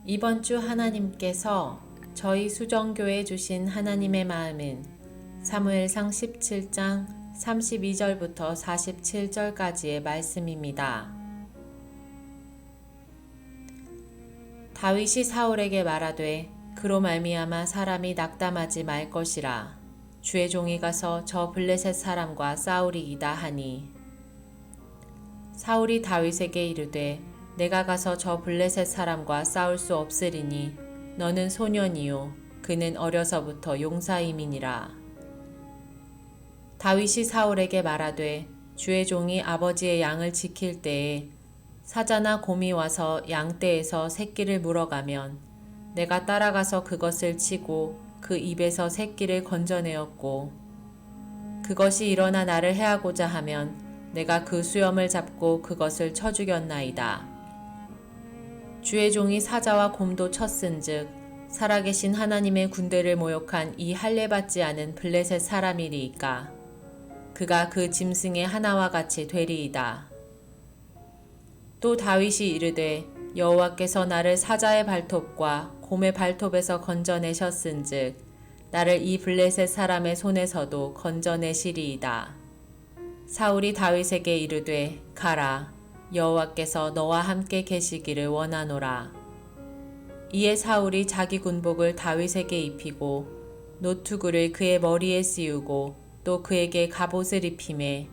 이번 주 하나님께서 저희 수정교에 주신 하나님의 마음은 사무엘상 17장 32절부터 47절까지의 말씀입니다. 다윗이 사울에게 말하되 그로 말미암아 사람이 낙담하지 말 것이라. 주의 종이 가서 저 블레셋 사람과 싸우리이다 하니, 사울이 다윗에게 이르되 내가 가서 저 블레셋 사람과 싸울 수 없으리니 너는 소년이요 그는 어려서부터 용사임이니라. 다윗이 사울에게 말하되 주의 종이 아버지의 양을 지킬 때에 사자나 곰이 와서 양떼에서 새끼를 물어가면 내가 따라가서 그것을 치고 그 입에서 새끼를 건져내었고, 그것이 일어나 나를 해하고자 하면 내가 그 수염을 잡고 그것을 쳐 죽였나이다. 주의 종이 사자와 곰도 쳤은즉 살아계신 하나님의 군대를 모욕한 이 할례받지 않은 블레셋 사람이리이까 그가 그 짐승의 하나와 같이 되리이다. 또 다윗이 이르되 여호와께서 나를 사자의 발톱과 곰의 발톱에서 건져내셨은즉 나를 이 블레셋 사람의 손에서도 건져내시리이다. 사울이 다윗에게 이르되 가라, 여호와께서 너와 함께 계시기를 원하노라. 이에 사울이 자기 군복을 다윗에게 입히고 노투구를 그의 머리에 씌우고 또 그에게 갑옷을 입히매,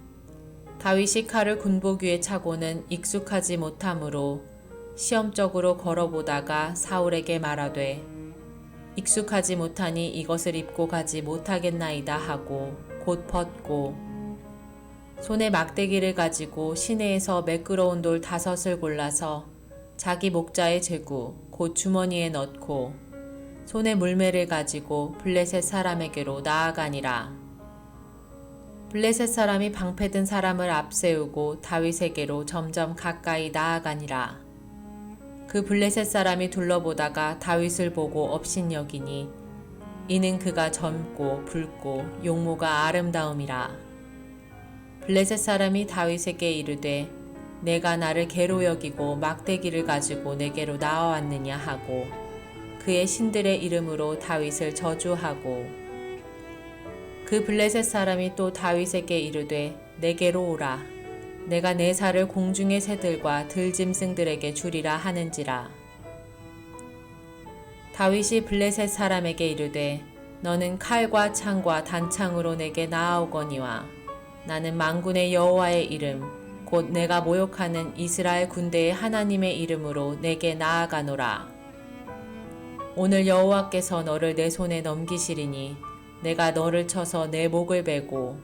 다윗이 칼을 군복 위에 차고는 익숙하지 못하므로 시험적으로 걸어보다가 사울에게 말하되 익숙하지 못하니 이것을 입고 가지 못하겠나이다 하고 곧 벗고, 손에 막대기를 가지고 시내에서 매끄러운 돌 5을 골라서 자기 목자의 제구 곧 주머니에 넣고 손에 물매를 가지고 블레셋 사람에게로 나아가니라. 블레셋 사람이 방패든 사람을 앞세우고 다윗에게로 점점 가까이 나아가니라. 그 블레셋 사람이 둘러보다가 다윗을 보고 업신여기니 이는 그가 젊고 붉고 용모가 아름다움이라. 블레셋 사람이 다윗에게 이르되 내가 나를 개로 여기고 막대기를 가지고 내게로 나아왔느냐 하고 그의 신들의 이름으로 다윗을 저주하고, 그 블레셋 사람이 또 다윗에게 이르되 내게로 오라. 내가 내 살을 공중의 새들과 들짐승들에게 주리라 하는지라. 다윗이 블레셋 사람에게 이르되 너는 칼과 창과 단창으로 내게 나아오거니와 나는 만군의 여호와의 이름 곧 내가 모욕하는 이스라엘 군대의 하나님의 이름으로 내게 나아가노라. 오늘 여호와께서 너를 내 손에 넘기시리니 내가 너를 쳐서 내 목을 베고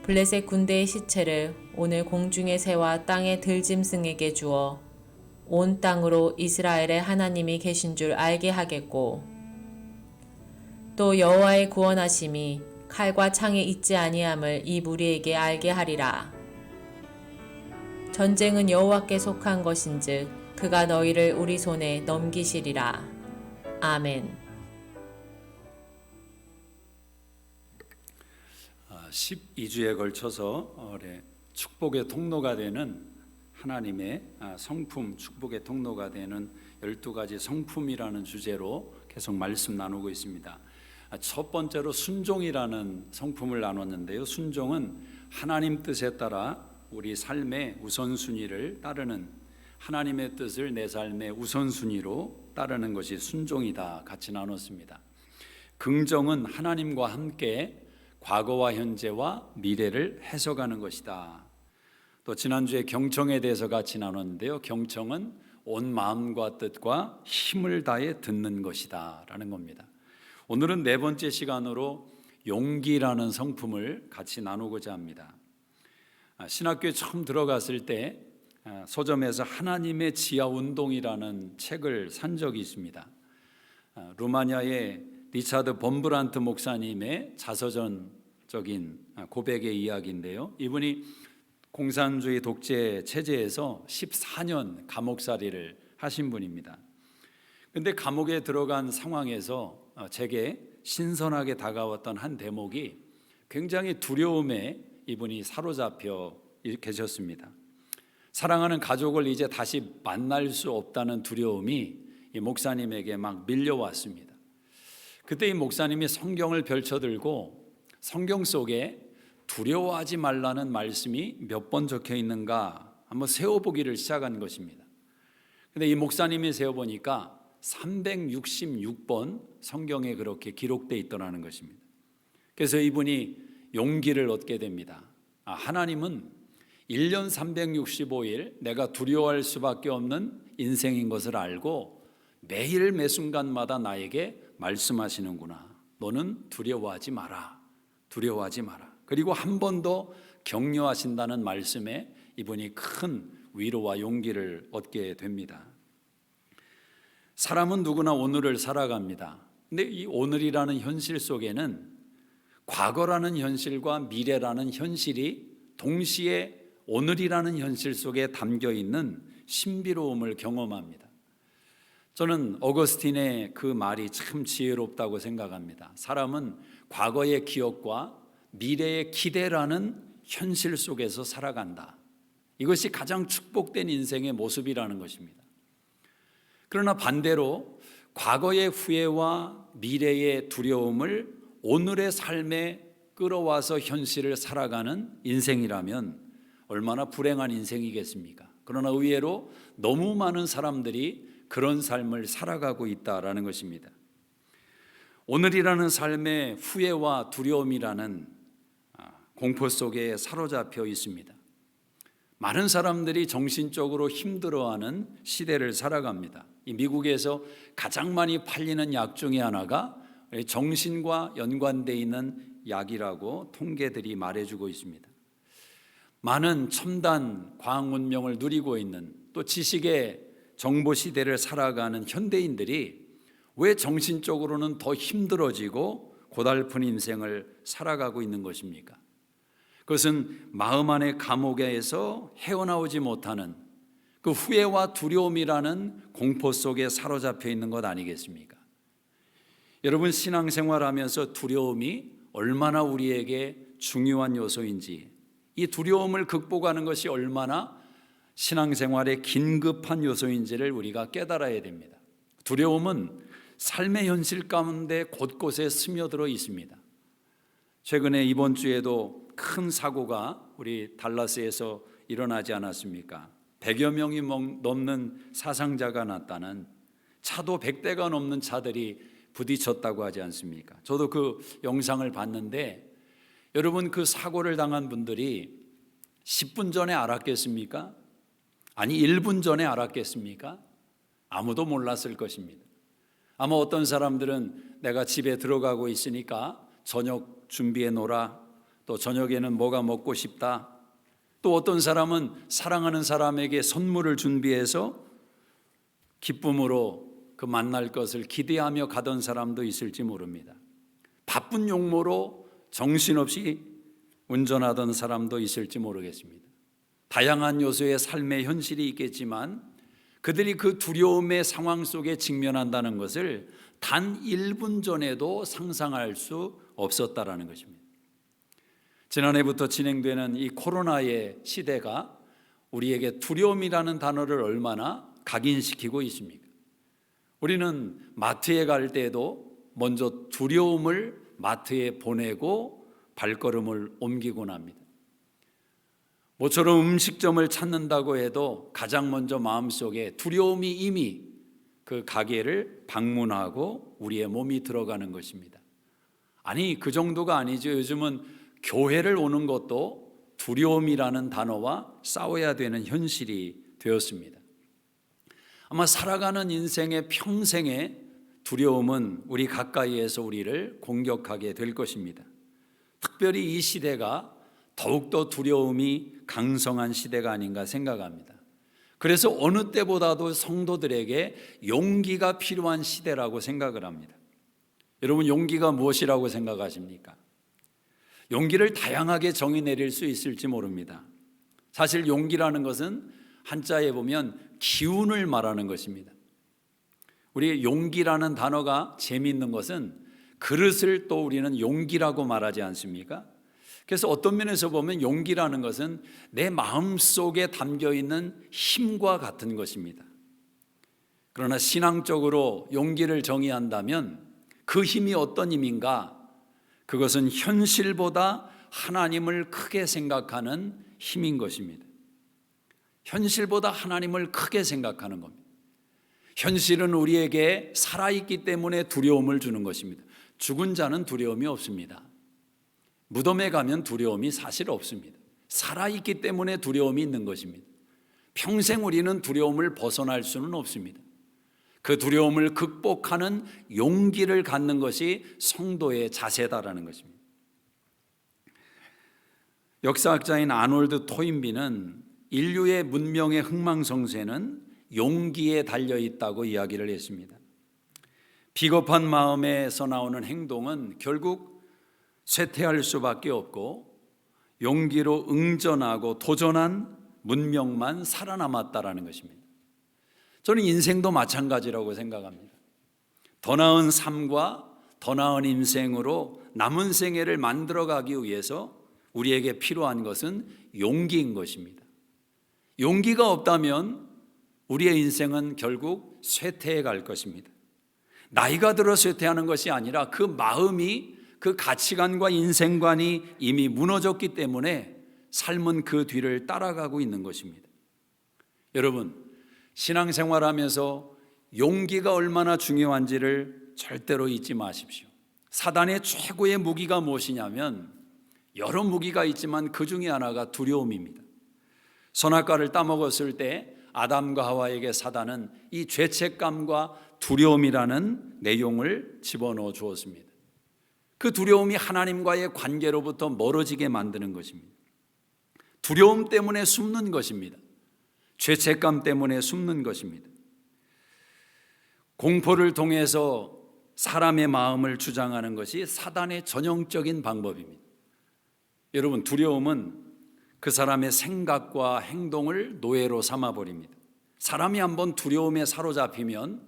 블레셋 군대의 시체를 오늘 공중의 새와 땅의 들짐승에게 주어 온 땅으로 이스라엘의 하나님이 계신 줄 알게 하겠고, 또 여호와의 구원하심이 칼과 창에 있지 아니함을 이 무리에게 알게 하리라. 전쟁은 여호와께 속한 것인즉 그가 너희를 우리 손에 넘기시리라. 아멘. 12주에 걸쳐서 축복의 통로가 되는 하나님의 성품, 축복의 통로가 되는 12가지 성품이라는 주제로 계속 말씀 나누고 있습니다. 첫 번째로 순종이라는 성품을 나눴는데요. 순종은 하나님 뜻에 따라 우리 삶의 우선순위를 따르는, 하나님의 뜻을 내 삶의 우선순위로 따르는 것이 순종이다 같이 나눴습니다. 긍정은 하나님과 함께 과거와 현재와 미래를 해석하는 것이다. 또 지난주에 경청에 대해서 같이 나눴는데요. 경청은 온 마음과 뜻과 힘을 다해 듣는 것이다 라는 겁니다. 오늘은 네 번째 시간으로 용기라는 성품을 같이 나누고자 합니다. 신학교에 처음 들어갔을 때 서점에서 하나님의 지하운동이라는 책을 산 적이 있습니다. 루마니아의 리차드 범브란트 목사님의 자서전적인 고백의 이야기인데요. 이분이 공산주의 독재 체제에서 14년 감옥살이를 하신 분입니다. 그런데 감옥에 들어간 상황에서 제게 신선하게 다가왔던 한 대목이 굉장히 두려움에 이분이 사로잡혀 계셨습니다. 사랑하는 가족을 이제 다시 만날 수 없다는 두려움이 이 목사님에게 막 밀려왔습니다. 그때 이 목사님이 성경을 펼쳐들고 성경 속에 두려워하지 말라는 말씀이 몇 번 적혀 있는가 한번 세어보기를 시작한 것입니다. 근데 이 목사님이 세어보니까 366번 성경에 그렇게 기록되어 있더라는 것입니다. 그래서 이분이 용기를 얻게 됩니다. 하나님은 1년 365일 내가 두려워할 수밖에 없는 인생인 것을 알고 매일 매 순간마다 나에게 말씀하시는구나. 너는 두려워하지 마라. 두려워하지 마라. 그리고 한 번 더 격려하신다는 말씀에 이분이 큰 위로와 용기를 얻게 됩니다. 사람은 누구나 오늘을 살아갑니다. 근데 이 오늘이라는 현실 속에는 과거라는 현실과 미래라는 현실이 동시에 오늘이라는 현실 속에 담겨 있는 신비로움을 경험합니다. 저는 어거스틴의 그 말이 참 지혜롭다고 생각합니다. 사람은 과거의 기억과 미래의 기대라는 현실 속에서 살아간다. 이것이 가장 축복된 인생의 모습이라는 것입니다. 그러나 반대로 과거의 후회와 미래의 두려움을 오늘의 삶에 끌어와서 현실을 살아가는 인생이라면 얼마나 불행한 인생이겠습니까? 그러나 의외로 너무 많은 사람들이 그런 삶을 살아가고 있다라는 것입니다. 오늘이라는 삶의 후회와 두려움이라는 공포 속에 사로잡혀 있습니다. 많은 사람들이 정신적으로 힘들어하는 시대를 살아갑니다. 이 미국에서 가장 많이 팔리는 약 중에 하나가 정신과 연관되어 있는 약이라고 통계들이 말해주고 있습니다. 많은 첨단 과학 문명을 누리고 있는 또 지식의 정보 시대를 살아가는 현대인들이 왜 정신적으로는 더 힘들어지고 고달픈 인생을 살아가고 있는 것입니까? 그것은 마음 안의 감옥에서 헤어나오지 못하는 그 후회와 두려움이라는 공포 속에 사로잡혀 있는 것 아니겠습니까? 여러분, 신앙생활하면서 두려움이 얼마나 우리에게 중요한 요소인지, 이 두려움을 극복하는 것이 얼마나 신앙생활의 긴급한 요소인지를 우리가 깨달아야 됩니다. 두려움은 삶의 현실 가운데 곳곳에 스며들어 있습니다. 최근에 이번 주에도 큰 사고가 우리 달라스에서 일어나지 않았습니까? 100여 명이 넘는 사상자가 났다는, 차도 100대가 넘는 차들이 부딪혔다고 하지 않습니까? 저도 그 영상을 봤는데 여러분, 그 사고를 당한 분들이 10분 전에 알았겠습니까? 아니 1분 전에 알았겠습니까? 아무도 몰랐을 것입니다. 아마 어떤 사람들은 내가 집에 들어가고 있으니까 저녁 준비해 놓으라, 또 저녁에는 뭐가 먹고 싶다, 또 어떤 사람은 사랑하는 사람에게 선물을 준비해서 기쁨으로 그 만날 것을 기대하며 가던 사람도 있을지 모릅니다. 바쁜 용모로 정신없이 운전하던 사람도 있을지 모르겠습니다. 다양한 요소의 삶의 현실이 있겠지만 그들이 그 두려움의 상황 속에 직면한다는 것을 단 1분 전에도 상상할 수 없었다라는 것입니다. 지난해부터 진행되는 이 코로나의 시대가 우리에게 두려움이라는 단어를 얼마나 각인시키고 있습니까? 우리는 마트에 갈 때에도 먼저 두려움을 마트에 보내고 발걸음을 옮기곤 합니다. 모처럼 음식점을 찾는다고 해도 가장 먼저 마음속에 두려움이 이미 그 가게를 방문하고 우리의 몸이 들어가는 것입니다. 아니, 그 정도가 아니죠. 요즘은 교회를 오는 것도 두려움이라는 단어와 싸워야 되는 현실이 되었습니다. 아마 살아가는 인생의 평생의 두려움은 우리 가까이에서 우리를 공격하게 될 것입니다. 특별히 이 시대가 더욱더 두려움이 강성한 시대가 아닌가 생각합니다. 그래서 어느 때보다도 성도들에게 용기가 필요한 시대라고 생각을 합니다. 여러분, 용기가 무엇이라고 생각하십니까? 용기를 다양하게 정의 내릴 수 있을지 모릅니다. 사실 용기라는 것은 한자에 보면 기운을 말하는 것입니다. 우리 용기라는 단어가 재미있는 것은 그릇을 또 우리는 용기라고 말하지 않습니까? 그래서 어떤 면에서 보면 용기라는 것은 내 마음속에 담겨있는 힘과 같은 것입니다. 그러나 신앙적으로 용기를 정의한다면 그 힘이 어떤 힘인가? 그것은 현실보다 하나님을 크게 생각하는 힘인 것입니다. 현실보다 하나님을 크게 생각하는 겁니다. 현실은 우리에게 살아있기 때문에 두려움을 주는 것입니다. 죽은 자는 두려움이 없습니다. 무덤에 가면 두려움이 사실 없습니다. 살아있기 때문에 두려움이 있는 것입니다. 평생 우리는 두려움을 벗어날 수는 없습니다. 그 두려움을 극복하는 용기를 갖는 것이 성도의 자세다라는 것입니다. 역사학자인 아놀드 토인비는 인류의 문명의 흥망성쇠는 용기에 달려있다고 이야기를 했습니다. 비겁한 마음에서 나오는 행동은 결국 쇠퇴할 수밖에 없고 용기로 응전하고 도전한 문명만 살아남았다라는 것입니다. 저는 인생도 마찬가지라고 생각합니다. 더 나은 삶과 더 나은 인생으로 남은 생애를 만들어가기 위해서 우리에게 필요한 것은 용기인 것입니다. 용기가 없다면 우리의 인생은 결국 쇠퇴해 갈 것입니다. 나이가 들어 쇠퇴하는 것이 아니라 그 마음이, 그 가치관과 인생관이 이미 무너졌기 때문에 삶은 그 뒤를 따라가고 있는 것입니다. 여러분, 신앙생활하면서 용기가 얼마나 중요한지를 절대로 잊지 마십시오. 사단의 최고의 무기가 무엇이냐면 여러 무기가 있지만 그 중에 하나가 두려움입니다. 선악과를 따먹었을 때 아담과 하와에게 사단은 이 죄책감과 두려움이라는 내용을 집어넣어 주었습니다. 그 두려움이 하나님과의 관계로부터 멀어지게 만드는 것입니다. 두려움 때문에 숨는 것입니다. 죄책감 때문에 숨는 것입니다. 공포를 통해서 사람의 마음을 주장하는 것이 사단의 전형적인 방법입니다. 여러분, 두려움은 그 사람의 생각과 행동을 노예로 삼아버립니다. 사람이 한번 두려움에 사로잡히면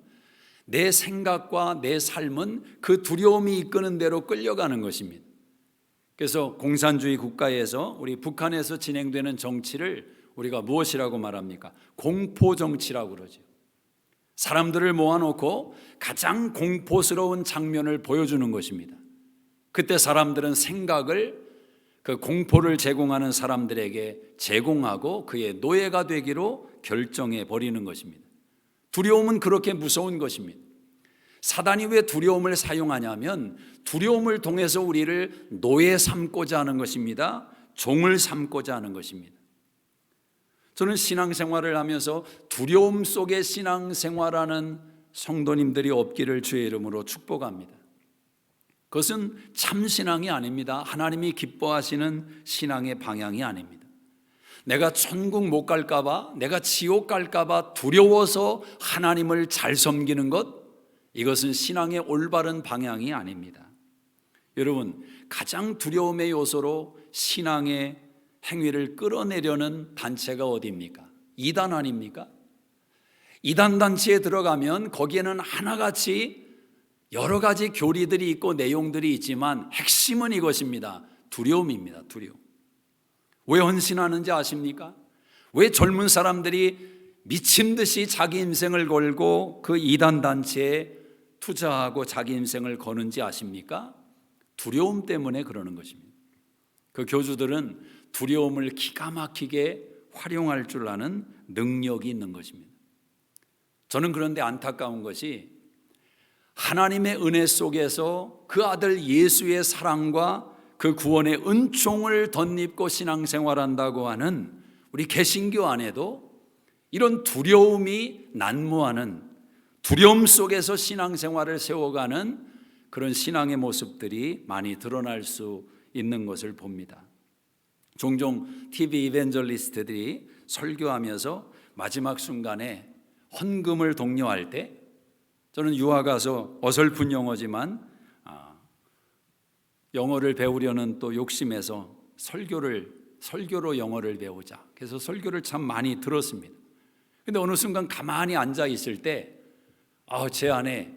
내 생각과 내 삶은 그 두려움이 이끄는 대로 끌려가는 것입니다. 그래서 공산주의 국가에서 우리 북한에서 진행되는 정치를 우리가 무엇이라고 말합니까? 공포정치라고 그러죠. 사람들을 모아놓고 가장 공포스러운 장면을 보여주는 것입니다. 그때 사람들은 생각을 그 공포를 제공하는 사람들에게 제공하고 그의 노예가 되기로 결정해 버리는 것입니다. 두려움은 그렇게 무서운 것입니다. 사단이 왜 두려움을 사용하냐면 두려움을 통해서 우리를 노예 삼고자 하는 것입니다. 종을 삼고자 하는 것입니다. 저는 신앙생활을 하면서 두려움 속에 신앙생활하는 성도님들이 없기를 주의 이름으로 축복합니다. 그것은 참 신앙이 아닙니다. 하나님이 기뻐하시는 신앙의 방향이 아닙니다. 내가 천국 못 갈까 봐, 내가 지옥 갈까 봐 두려워서 하나님을 잘 섬기는 것, 이것은 신앙의 올바른 방향이 아닙니다. 여러분, 가장 두려움의 요소로 신앙의 행위를 끌어내려는 단체가 어디입니까? 이단 아닙니까? 이단 단체에 들어가면 거기에는 하나같이 여러 가지 교리들이 있고 내용들이 있지만 핵심은 이것입니다. 두려움입니다. 두려움. 왜 헌신하는지 아십니까? 왜 젊은 사람들이 미친 듯이 자기 인생을 걸고 그 이단 단체에 투자하고 자기 인생을 거는지 아십니까? 두려움 때문에 그러는 것입니다. 그 교주들은 두려움을 기가 막히게 활용할 줄 아는 능력이 있는 것입니다. 저는 그런데 안타까운 것이 하나님의 은혜 속에서 그 아들 예수의 사랑과 그 구원의 은총을 덧입고 신앙생활한다고 하는 우리 개신교 안에도 이런 두려움이 난무하는, 두려움 속에서 신앙생활을 세워가는 그런 신앙의 모습들이 많이 드러날 수 있는 것을 봅니다. 종종 TV 이벤젤리스트들이 설교하면서 마지막 순간에 헌금을 독려할 때, 저는 유학 가서 어설픈 영어지만 영어를 배우려는 또 욕심에서 설교로 영어를 배우자. 그래서 설교를 참 많이 들었습니다. 근데 어느 순간 가만히 앉아 있을 때 제 안에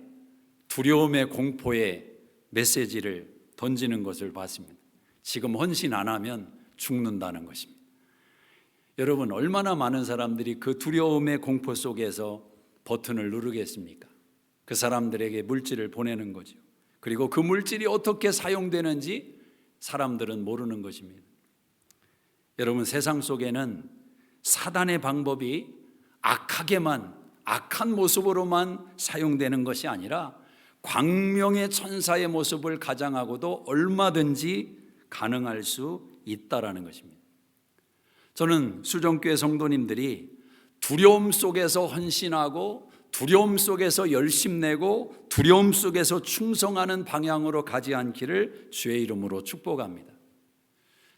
두려움의 공포의 메시지를 던지는 것을 봤습니다. 지금 헌신 안 하면 죽는다는 것입니다. 여러분, 얼마나 많은 사람들이 그 두려움의 공포 속에서 버튼을 누르겠습니까? 그 사람들에게 물질을 보내는 거죠. 그리고 그 물질이 어떻게 사용되는지 사람들은 모르는 것입니다. 여러분, 세상 속에는 사단의 방법이 악한 모습으로만 사용되는 것이 아니라 광명의 천사의 모습을 가장하고도 얼마든지 가능할 수 있다라는 것입니다. 저는 수정교회 성도님들이 두려움 속에서 헌신하고 두려움 속에서 열심내고 두려움 속에서 충성하는 방향으로 가지 않기를 주의 이름으로 축복합니다.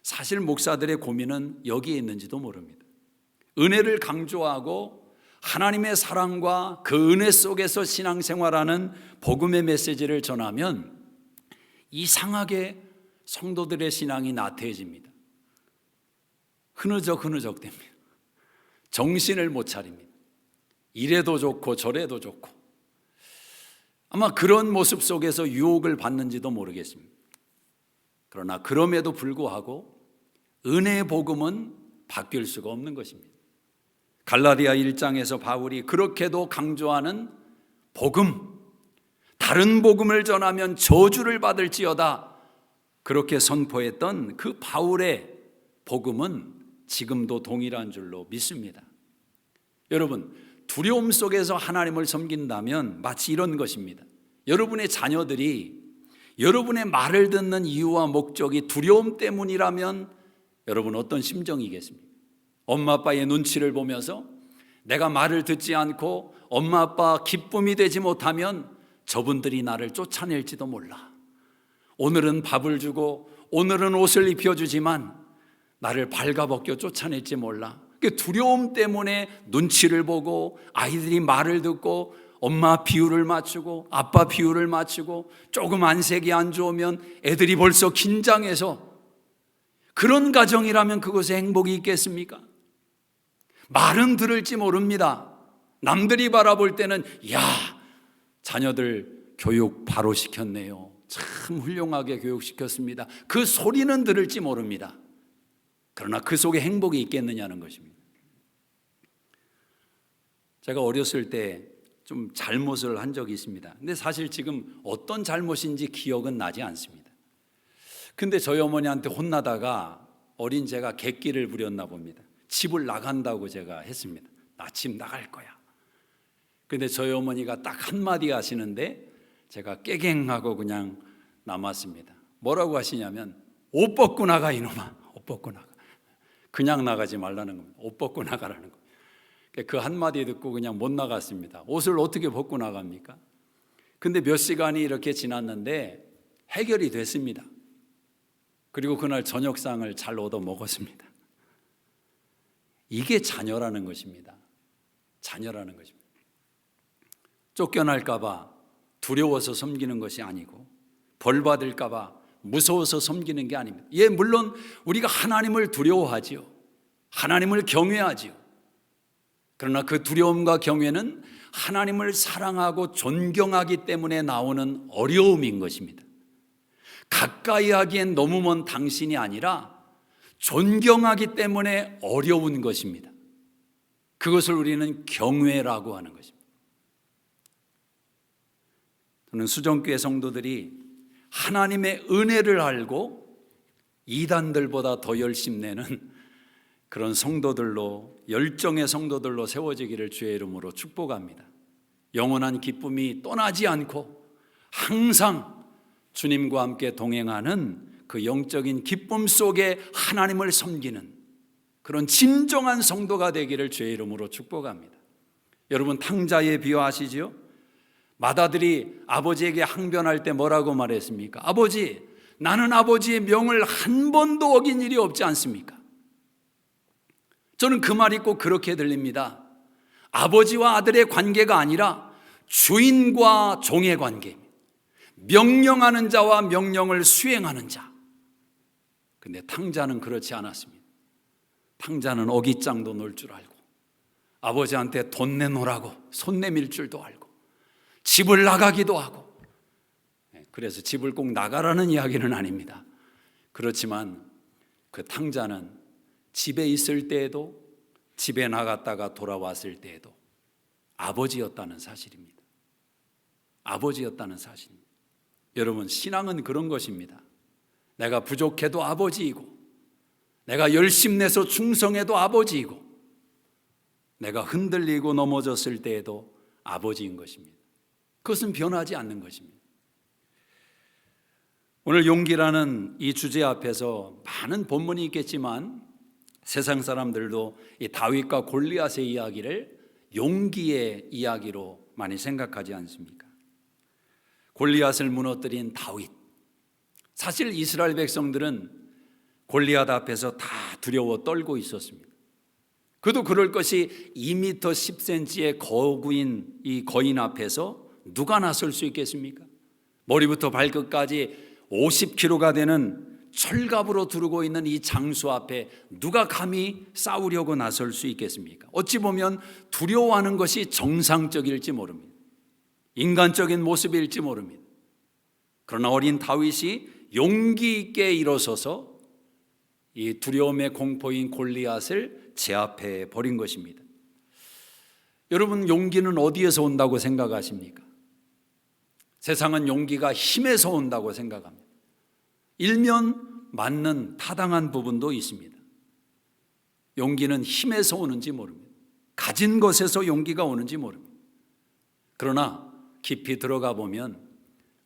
사실 목사들의 고민은 여기에 있는지도 모릅니다. 은혜를 강조하고 하나님의 사랑과 그 은혜 속에서 신앙생활하는 복음의 메시지를 전하면 이상하게 성도들의 신앙이 나태해집니다. 흐느적 됩니다. 정신을 못 차립니다. 이래도 좋고 저래도 좋고, 아마 그런 모습 속에서 유혹을 받는지도 모르겠습니다. 그러나 그럼에도 불구하고 은혜의 복음은 바뀔 수가 없는 것입니다. 갈라디아 1장에서 바울이 그렇게도 강조하는 복음, 다른 복음을 전하면 저주를 받을지어다, 그렇게 선포했던 그 바울의 복음은 지금도 동일한 줄로 믿습니다. 여러분, 두려움 속에서 하나님을 섬긴다면 마치 이런 것입니다. 여러분의 자녀들이 여러분의 말을 듣는 이유와 목적이 두려움 때문이라면 여러분 어떤 심정이겠습니까? 엄마 아빠의 눈치를 보면서 내가 말을 듣지 않고 엄마 아빠 기쁨이 되지 못하면 저분들이 나를 쫓아낼지도 몰라. 오늘은 밥을 주고 오늘은 옷을 입혀주지만 나를 발가벗겨 쫓아낼지 몰라. 두려움 때문에 눈치를 보고 아이들이 말을 듣고 엄마 비율을 맞추고 아빠 비율을 맞추고 조금 안색이 안 좋으면 애들이 벌써 긴장해서, 그런 가정이라면 그곳에 행복이 있겠습니까? 말은 들을지 모릅니다. 남들이 바라볼 때는 야, 자녀들 교육 바로 시켰네요. 참 훌륭하게 교육시켰습니다. 그 소리는 들을지 모릅니다. 그러나 그 속에 행복이 있겠느냐는 것입니다. 제가 어렸을 때 좀 잘못을 한 적이 있습니다. 근데 사실 지금 어떤 잘못인지 기억은 나지 않습니다. 근데 저희 어머니한테 혼나다가 어린 제가 객기를 부렸나 봅니다. 집을 나간다고 제가 했습니다. 나 집 나갈 거야. 근데 저희 어머니가 딱 한마디 하시는데 제가 깨갱하고 그냥 남았습니다. 뭐라고 하시냐면 옷 벗고 나가 이놈아. 옷 벗고 나가. 그냥 나가지 말라는 겁니다. 옷 벗고 나가라는 겁니다. 그 한마디 듣고 그냥 못 나갔습니다. 옷을 어떻게 벗고 나갑니까? 근데 몇 시간이 이렇게 지났는데 해결이 됐습니다. 그리고 그날 저녁상을 잘 얻어 먹었습니다. 이게 자녀라는 것입니다. 자녀라는 것입니다. 쫓겨날까 봐 두려워서 섬기는 것이 아니고 벌 받을까 봐 무서워서 섬기는 게 아닙니다. 예, 물론 우리가 하나님을 두려워하지요. 하나님을 경외하지요. 그러나 그 두려움과 경외는 하나님을 사랑하고 존경하기 때문에 나오는 어려움인 것입니다. 가까이 하기엔 너무 먼 당신이 아니라 존경하기 때문에 어려운 것입니다. 그것을 우리는 경외라고 하는 것입니다. 저는 수정교회 성도들이 하나님의 은혜를 알고 이단들보다 더 열심내는 그런 성도들로, 열정의 성도들로 세워지기를 주의 이름으로 축복합니다. 영원한 기쁨이 떠나지 않고 항상 주님과 함께 동행하는 그 영적인 기쁨 속에 하나님을 섬기는 그런 진정한 성도가 되기를 주의 이름으로 축복합니다. 여러분, 탕자의 비유 아시지요? 맏아들이 아버지에게 항변할 때 뭐라고 말했습니까? 아버지, 나는 아버지의 명을 한 번도 어긴 일이 없지 않습니까? 저는 그 말이 꼭 그렇게 들립니다. 아버지와 아들의 관계가 아니라 주인과 종의 관계입니다. 명령하는 자와 명령을 수행하는 자. 근데 탕자는 그렇지 않았습니다. 탕자는 어깃장도 놓을 줄 알고 아버지한테 돈 내놓으라고 손 내밀 줄도 알고 집을 나가기도 하고, 그래서 집을 꼭 나가라는 이야기는 아닙니다. 그렇지만 그 탕자는 집에 있을 때에도 집에 나갔다가 돌아왔을 때에도 아버지였다는 사실입니다. 아버지였다는 사실입니다. 여러분, 신앙은 그런 것입니다. 내가 부족해도 아버지이고, 내가 열심내서 충성해도 아버지이고, 내가 흔들리고 넘어졌을 때에도 아버지인 것입니다. 그것은 변하지 않는 것입니다. 오늘 용기라는 이 주제 앞에서 많은 본문이 있겠지만 세상 사람들도 이 다윗과 골리앗의 이야기를 용기의 이야기로 많이 생각하지 않습니까? 골리앗을 무너뜨린 다윗. 사실 이스라엘 백성들은 골리앗 앞에서 다 두려워 떨고 있었습니다. 그도 그럴 것이 2m 10cm의 거구인 이 거인 앞에서 누가 나설 수 있겠습니까? 머리부터 발끝까지 50kg가 되는 철갑으로 두르고 있는 이 장수 앞에 누가 감히 싸우려고 나설 수 있겠습니까? 어찌 보면 두려워하는 것이 정상적일지 모릅니다. 인간적인 모습일지 모릅니다. 그러나 어린 다윗이 용기 있게 일어서서 이 두려움의 공포인 골리앗을 제압해 버린 것입니다. 여러분, 용기는 어디에서 온다고 생각하십니까? 세상은 용기가 힘에서 온다고 생각합니다. 일면 맞는 타당한 부분도 있습니다. 용기는 힘에서 오는지 모릅니다. 가진 것에서 용기가 오는지 모릅니다. 그러나 깊이 들어가 보면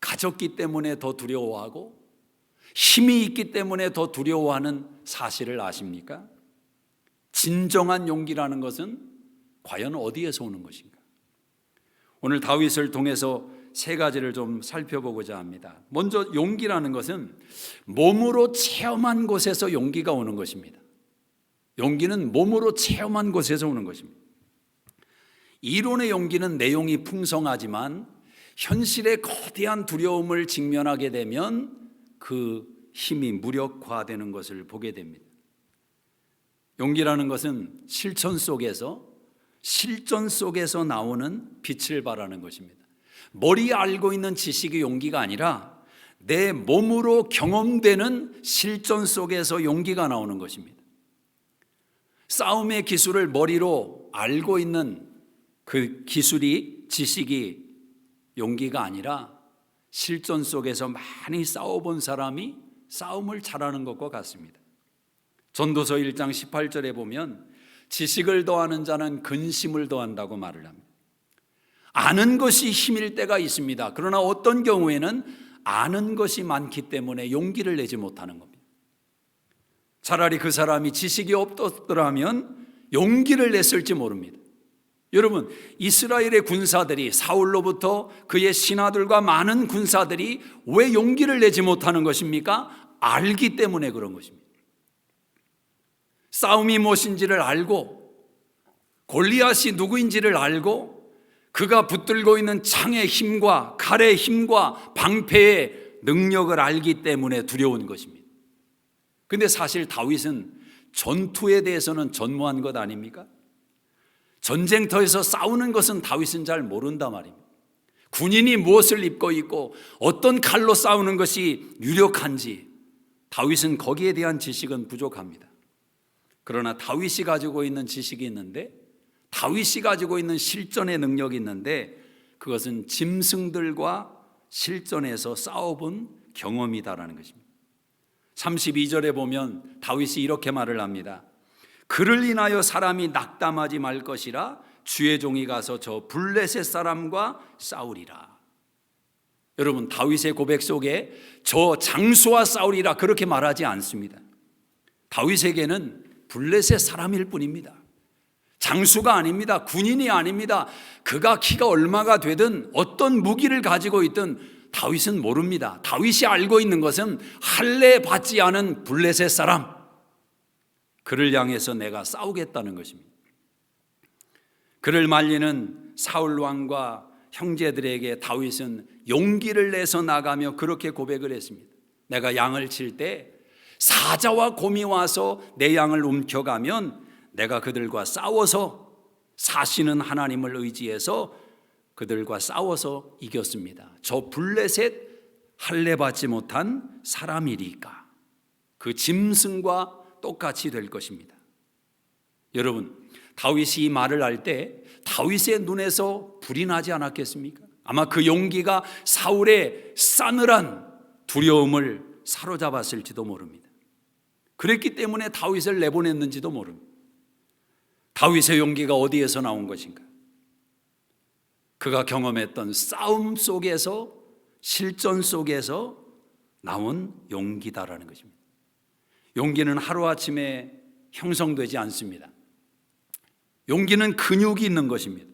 가졌기 때문에 더 두려워하고 힘이 있기 때문에 더 두려워하는 사실을 아십니까? 진정한 용기라는 것은 과연 어디에서 오는 것인가? 오늘 다윗을 통해서 세 가지를 좀 살펴보고자 합니다. 먼저 용기라는 것은 몸으로 체험한 곳에서 용기가 오는 것입니다. 용기는 몸으로 체험한 곳에서 오는 것입니다. 이론의 용기는 내용이 풍성하지만 현실의 거대한 두려움을 직면하게 되면 그 힘이 무력화되는 것을 보게 됩니다. 용기라는 것은 실천 속에서 나오는 빛을 발하는 것입니다. 머리에 알고 있는 지식의 용기가 아니라 내 몸으로 경험되는 실전 속에서 용기가 나오는 것입니다. 싸움의 기술을 머리로 알고 있는 그 기술이, 지식이 용기가 아니라 실전 속에서 많이 싸워본 사람이 싸움을 잘하는 것과 같습니다. 전도서 1장 18절에 보면 지식을 더하는 자는 근심을 더한다고 말을 합니다. 아는 것이 힘일 때가 있습니다. 그러나 어떤 경우에는 아는 것이 많기 때문에 용기를 내지 못하는 겁니다. 차라리 그 사람이 지식이 없더라면 용기를 냈을지 모릅니다. 여러분, 이스라엘의 군사들이, 사울로부터 그의 신하들과 많은 군사들이 왜 용기를 내지 못하는 것입니까? 알기 때문에 그런 것입니다. 싸움이 무엇인지를 알고, 골리앗이 누구인지를 알고, 그가 붙들고 있는 창의 힘과 칼의 힘과 방패의 능력을 알기 때문에 두려운 것입니다. 그런데 사실 다윗은 전투에 대해서는 전무한 것 아닙니까? 전쟁터에서 싸우는 것은 다윗은 잘 모른단 말입니다. 군인이 무엇을 입고 있고 어떤 칼로 싸우는 것이 유력한지 다윗은 거기에 대한 지식은 부족합니다. 그러나 다윗이 가지고 있는 지식이 있는데, 다윗이 가지고 있는 실전의 능력이 있는데, 그것은 짐승들과 실전에서 싸워본 경험이다라는 것입니다. 32절에 보면 다윗이 이렇게 말을 합니다. 그를 인하여 사람이 낙담하지 말 것이라 주의 종이 가서 저 블레셋 사람과 싸우리라. 여러분, 다윗의 고백 속에 저 장수와 싸우리라 그렇게 말하지 않습니다. 다윗에게는 블레셋 사람일 뿐입니다. 장수가 아닙니다. 군인이 아닙니다. 그가 키가 얼마가 되든 어떤 무기를 가지고 있든 다윗은 모릅니다. 다윗이 알고 있는 것은 할례 받지 않은 블레셋 사람, 그를 향해서 내가 싸우겠다는 것입니다. 그를 말리는 사울 왕과 형제들에게 다윗은 용기를 내서 나가며 그렇게 고백을 했습니다. 내가 양을 칠 때 사자와 곰이 와서 내 양을 움켜가면 내가 그들과 싸워서 사시는 하나님을 의지해서 그들과 싸워서 이겼습니다. 저 블레셋 할례 받지 못한 사람이리까. 그 짐승과 똑같이 될 것입니다. 여러분, 다윗이 이 말을 할 때 다윗의 눈에서 불이 나지 않았겠습니까? 아마 그 용기가 사울의 싸늘한 두려움을 사로잡았을지도 모릅니다. 그랬기 때문에 다윗을 내보냈는지도 모릅니다. 다윗의 용기가 어디에서 나온 것인가? 그가 경험했던 싸움 속에서, 실전 속에서 나온 용기다라는 것입니다. 용기는 하루아침에 형성되지 않습니다. 용기는 근육이 있는 것입니다.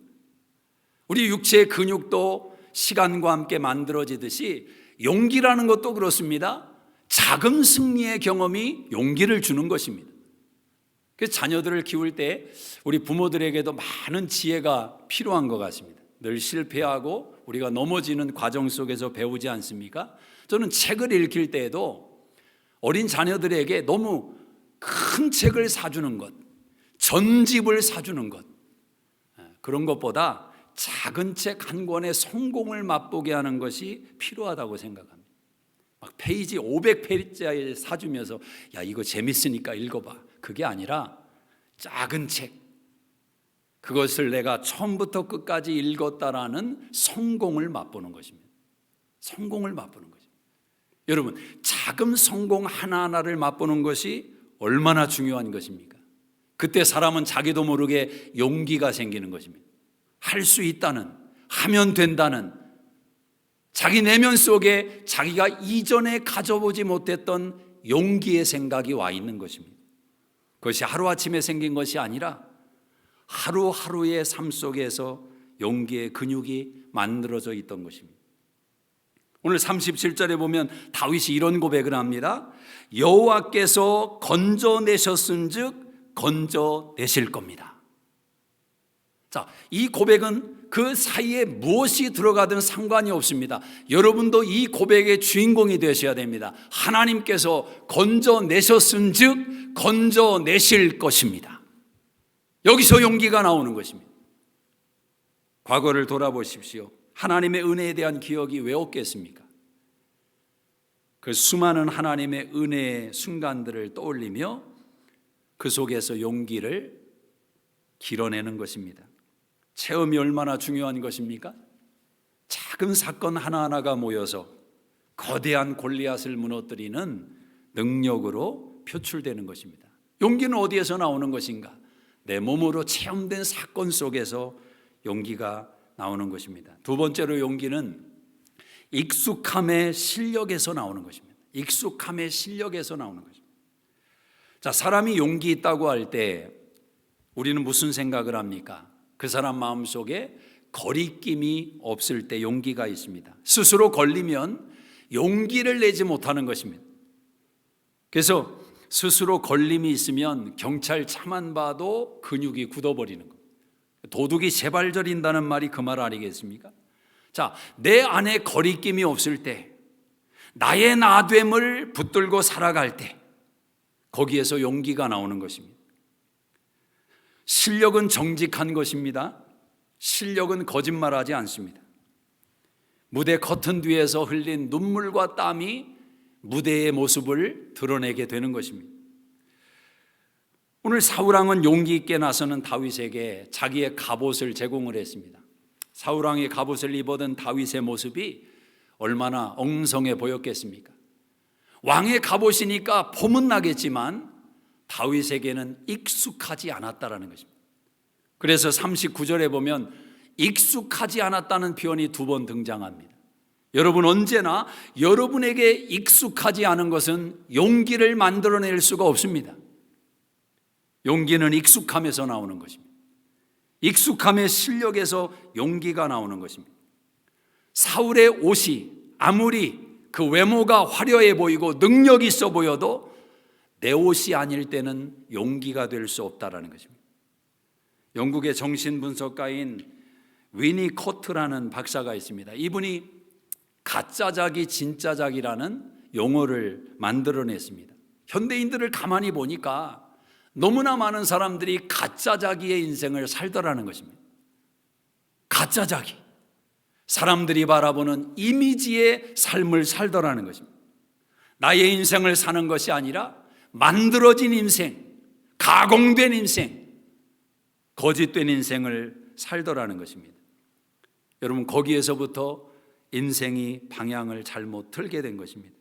우리 육체의 근육도 시간과 함께 만들어지듯이 용기라는 것도 그렇습니다. 작은 승리의 경험이 용기를 주는 것입니다. 그래서 자녀들을 키울 때 우리 부모들에게도 많은 지혜가 필요한 것 같습니다. 늘 실패하고 우리가 넘어지는 과정 속에서 배우지 않습니까? 저는 책을 읽힐 때에도 어린 자녀들에게 너무 큰 책을 사주는 것, 전집을 사주는 것, 그런 것보다 작은 책 한 권의 성공을 맛보게 하는 것이 필요하다고 생각합니다. 막 페이지 500페이지짜리 사주면서 야 이거 재밌으니까 읽어봐, 그게 아니라 작은 책, 그것을 내가 처음부터 끝까지 읽었다라는 성공을 맛보는 것입니다. 성공을 맛보는 것입니다. 여러분, 작은 성공 하나하나를 맛보는 것이 얼마나 중요한 것입니까? 그때 사람은 자기도 모르게 용기가 생기는 것입니다. 할 수 있다는, 하면 된다는, 자기 내면 속에 자기가 이전에 가져보지 못했던 용기의 생각이 와 있는 것입니다. 그것이 하루아침에 생긴 것이 아니라 하루하루의 삶 속에서 용기의 근육이 만들어져 있던 것입니다. 오늘 37절에 보면 다윗이 이런 고백을 합니다. 여호와께서 건져내셨은즉 건져내실 겁니다. 자, 이 고백은 그 사이에 무엇이 들어가든 상관이 없습니다. 여러분도 이 고백의 주인공이 되셔야 됩니다. 하나님께서 건져내셨은즉 건져내실 것입니다. 여기서 용기가 나오는 것입니다. 과거를 돌아보십시오. 하나님의 은혜에 대한 기억이 왜 없겠습니까? 그 수많은 하나님의 은혜의 순간들을 떠올리며 그 속에서 용기를 길어내는 것입니다. 체험이 얼마나 중요한 것입니까? 작은 사건 하나하나가 모여서 거대한 골리앗을 무너뜨리는 능력으로 표출되는 것입니다. 용기는 어디에서 나오는 것인가? 내 몸으로 체험된 사건 속에서 용기가 나오는 것입니다. 두 번째로 용기는 익숙함의 실력에서 나오는 것입니다. 익숙함의 실력에서 나오는 것입니다. 자, 사람이 용기 있다고 할 때 우리는 무슨 생각을 합니까? 그 사람 마음속에 거리낌이 없을 때 용기가 있습니다. 스스로 걸리면 용기를 내지 못하는 것입니다. 그래서 스스로 걸림이 있으면 경찰 차만 봐도 근육이 굳어버리는 것. 도둑이 재발절인다는 말이 그 말 아니겠습니까? 자, 내 안에 거리낌이 없을 때, 나의 나됨을 붙들고 살아갈 때 거기에서 용기가 나오는 것입니다. 실력은 정직한 것입니다. 실력은 거짓말하지 않습니다. 무대 커튼 뒤에서 흘린 눈물과 땀이 무대의 모습을 드러내게 되는 것입니다. 오늘 사울왕은 용기 있게 나서는 다윗에게 자기의 갑옷을 제공을 했습니다. 사울왕이 갑옷을 입어든 다윗의 모습이 얼마나 엉성해 보였겠습니까? 왕의 갑옷이니까 폼은 나겠지만 다윗에게는 익숙하지 않았다라는 것입니다. 그래서 39절에 보면 익숙하지 않았다는 표현이 두 번 등장합니다. 여러분, 언제나 여러분에게 익숙하지 않은 것은 용기를 만들어낼 수가 없습니다. 용기는 익숙함에서 나오는 것입니다. 익숙함의 실력에서 용기가 나오는 것입니다. 사울의 옷이 아무리 그 외모가 화려해 보이고 능력이 있어 보여도 내 옷이 아닐 때는 용기가 될 수 없다라는 것입니다. 영국의 정신분석가인 위니 코트라는 박사가 있습니다. 이분이 가짜작이 진짜작이라는 용어를 만들어냈습니다. 현대인들을 가만히 보니까 너무나 많은 사람들이 가짜자기의 인생을 살더라는 것입니다. 가짜자기, 사람들이 바라보는 이미지의 삶을 살더라는 것입니다. 나의 인생을 사는 것이 아니라 만들어진 인생, 가공된 인생, 거짓된 인생을 살더라는 것입니다. 여러분, 거기에서부터 인생이 방향을 잘못 틀게 된 것입니다.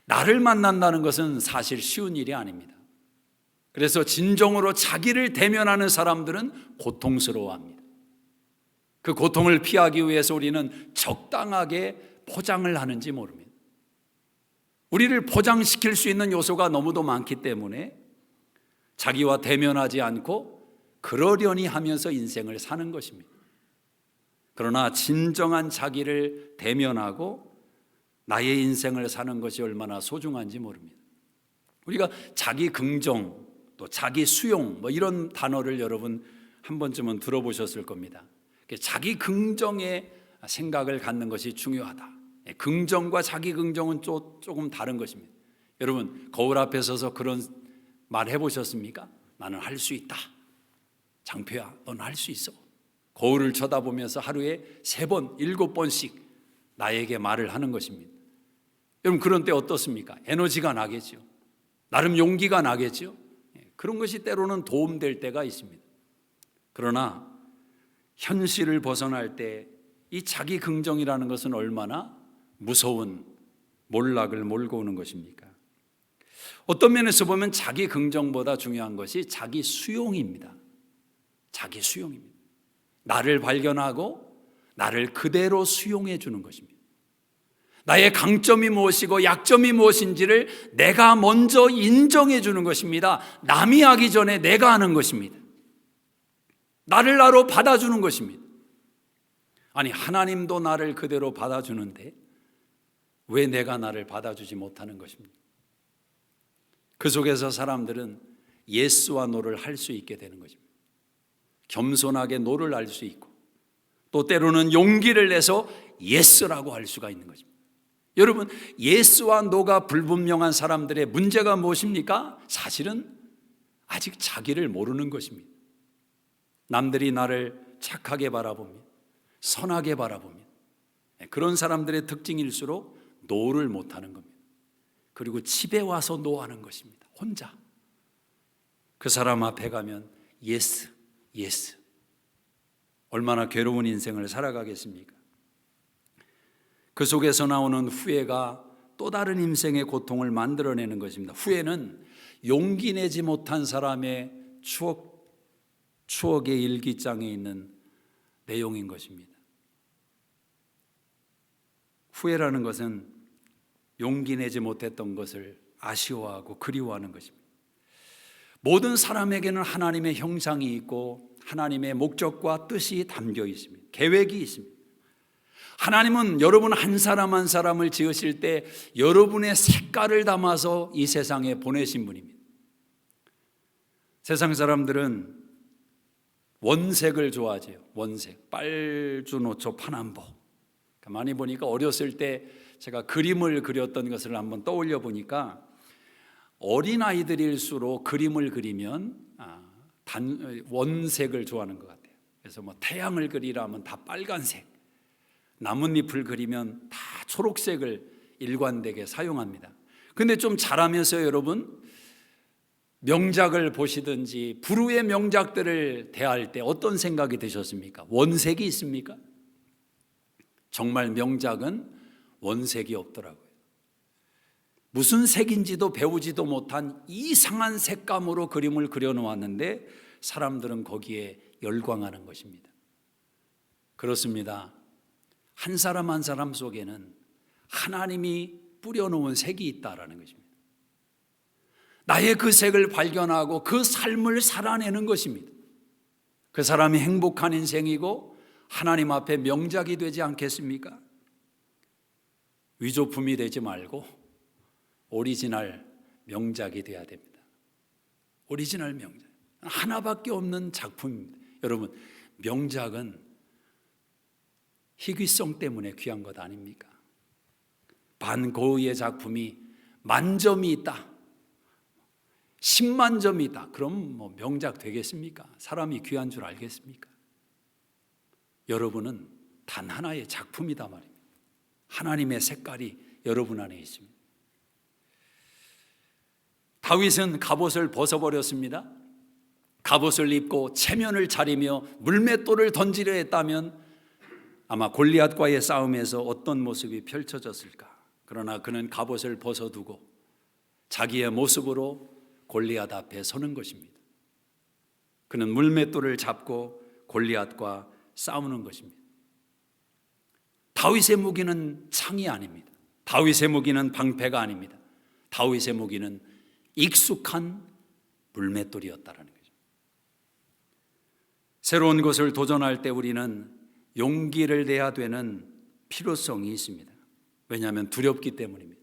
나를 만난다는 것은 사실 쉬운 일이 아닙니다. 그래서 진정으로 자기를 대면하는 사람들은 고통스러워합니다. 그 고통을 피하기 위해서 우리는 적당하게 포장을 하는지 모릅니다. 우리를 포장시킬 수 있는 요소가 너무도 많기 때문에 자기와 대면하지 않고 그러려니 하면서 인생을 사는 것입니다. 그러나 진정한 자기를 대면하고 나의 인생을 사는 것이 얼마나 소중한지 모릅니다. 우리가 자기 긍정, 또 자기 수용, 이런 단어를 여러분 한 번쯤은 들어보셨을 겁니다. 자기 긍정의 생각을 갖는 것이 중요하다. 긍정과 자기 긍정은 조금 다른 것입니다. 여러분, 거울 앞에 서서 그런 말 해보셨습니까? 나는 할 수 있다. 장표야, 넌 할 수 있어. 거울을 쳐다보면서 하루에 3번, 7번씩 나에게 말을 하는 것입니다. 여러분, 그런 때 어떻습니까? 에너지가 나겠죠. 나름 용기가 나겠죠. 그런 것이 때로는 도움될 때가 있습니다. 그러나 현실을 벗어날 때 이 자기 긍정이라는 것은 얼마나 무서운 몰락을 몰고 오는 것입니까? 어떤 면에서 보면 자기 긍정보다 중요한 것이 자기 수용입니다. 자기 수용입니다. 나를 발견하고 나를 그대로 수용해 주는 것입니다. 나의 강점이 무엇이고 약점이 무엇인지를 내가 먼저 인정해 주는 것입니다. 남이 하기 전에 내가 하는 것입니다. 나를 나로 받아주는 것입니다. 아니, 하나님도 나를 그대로 받아주는데 왜 내가 나를 받아주지 못하는 것입니까? 그 속에서 사람들은 예스와 노를 할 수 있게 되는 것입니다. 겸손하게 노를 할 수 있고 또 때로는 용기를 내서 예스라고 할 수가 있는 것입니다. 여러분, 예스와 노가 불분명한 사람들의 문제가 무엇입니까? 사실은 아직 자기를 모르는 것입니다. 남들이 나를 착하게 바라봅니다. 선하게 바라봅니다. 그런 사람들의 특징일수록 노를 못하는 겁니다. 그리고 집에 와서 노하는 것입니다. 혼자. 그 사람 앞에 가면 예스, 예스. 얼마나 괴로운 인생을 살아가겠습니까? 그 속에서 나오는 후회가 또 다른 인생의 고통을 만들어내는 것입니다. 후회는 용기 내지 못한 사람의 추억의 일기장에 있는 내용인 것입니다. 후회라는 것은 용기 내지 못했던 것을 아쉬워하고 그리워하는 것입니다. 모든 사람에게는 하나님의 형상이 있고 하나님의 목적과 뜻이 담겨 있습니다. 계획이 있습니다. 하나님은 여러분 한 사람 한 사람을 지으실 때 여러분의 색깔을 담아서 이 세상에 보내신 분입니다. 세상 사람들은 원색을 좋아하죠. 원색, 빨주노초 파남보. 많이 보니까 어렸을 때 제가 그림을 그렸던 것을 한번 떠올려 보니까 어린아이들일수록 그림을 그리면 원색을 좋아하는 것 같아요. 그래서 태양을 그리라 하면 다 빨간색, 나뭇잎을 그리면 다 초록색을 일관되게 사용합니다. 근데 좀 자라면서 여러분 명작을 보시든지 불후의 명작들을 대할 때 어떤 생각이 드셨습니까? 원색이 있습니까? 정말 명작은 원색이 없더라고요. 무슨 색인지도 배우지도 못한 이상한 색감으로 그림을 그려놓았는데 사람들은 거기에 열광하는 것입니다. 그렇습니다. 한 사람 한 사람 속에는 하나님이 뿌려놓은 색이 있다라는 것입니다. 나의 그 색을 발견하고 그 삶을 살아내는 것입니다. 그 사람이 행복한 인생이고 하나님 앞에 명작이 되지 않겠습니까? 위조품이 되지 말고 오리지널 명작이 되어야 됩니다. 오리지널 명작. 하나밖에 없는 작품입니다. 여러분, 명작은 희귀성 때문에 귀한 것 아닙니까? 반 고흐의 작품이 10,000점이 있다, 10만 점이 있다. 그럼 명작 되겠습니까? 사람이 귀한 줄 알겠습니까? 여러분은 단 하나의 작품이다 말입니다. 하나님의 색깔이 여러분 안에 있습니다. 다윗은 갑옷을 벗어버렸습니다. 갑옷을 입고 체면을 차리며 물맷돌을 던지려 했다면 아마 골리앗과의 싸움에서 어떤 모습이 펼쳐졌을까? 그러나 그는 갑옷을 벗어두고 자기의 모습으로 골리앗 앞에 서는 것입니다. 그는 물맷돌을 잡고 골리앗과 싸우는 것입니다. 다윗의 무기는 창이 아닙니다. 다윗의 무기는 방패가 아닙니다. 다윗의 무기는 익숙한 물맷돌이었다라는 거죠. 새로운 것을 도전할 때 우리는 용기를 내야 되는 필요성이 있습니다. 왜냐하면 두렵기 때문입니다.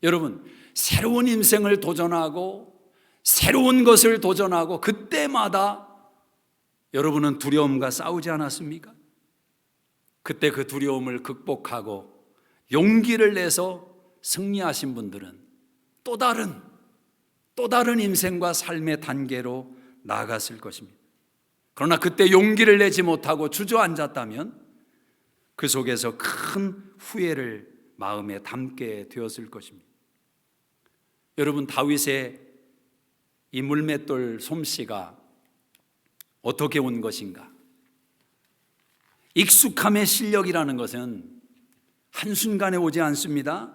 여러분, 새로운 인생을 도전하고 새로운 것을 도전하고 그때마다 여러분은 두려움과 싸우지 않았습니까? 그때 그 두려움을 극복하고 용기를 내서 승리하신 분들은 또 다른 인생과 삶의 단계로 나아갔을 것입니다. 그러나 그때 용기를 내지 못하고 주저앉았다면 그 속에서 큰 후회를 마음에 담게 되었을 것입니다. 여러분, 다윗의 이 물맷돌 솜씨가 어떻게 온 것인가? 익숙함의 실력이라는 것은 한순간에 오지 않습니다.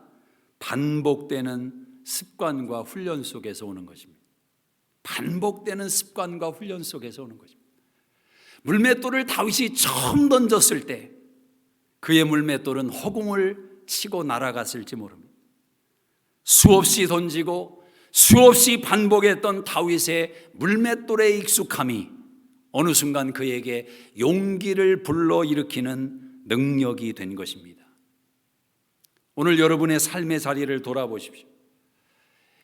반복되는 습관과 훈련 속에서 오는 것입니다. 반복되는 습관과 훈련 속에서 오는 것입니다. 물맷돌을 다윗이 처음 던졌을 때 그의 물맷돌은 허공을 치고 날아갔을지 모릅니다. 수없이 던지고 수없이 반복했던 다윗의 물맷돌의 익숙함이 어느 순간 그에게 용기를 불러일으키는 능력이 된 것입니다. 오늘 여러분의 삶의 자리를 돌아보십시오.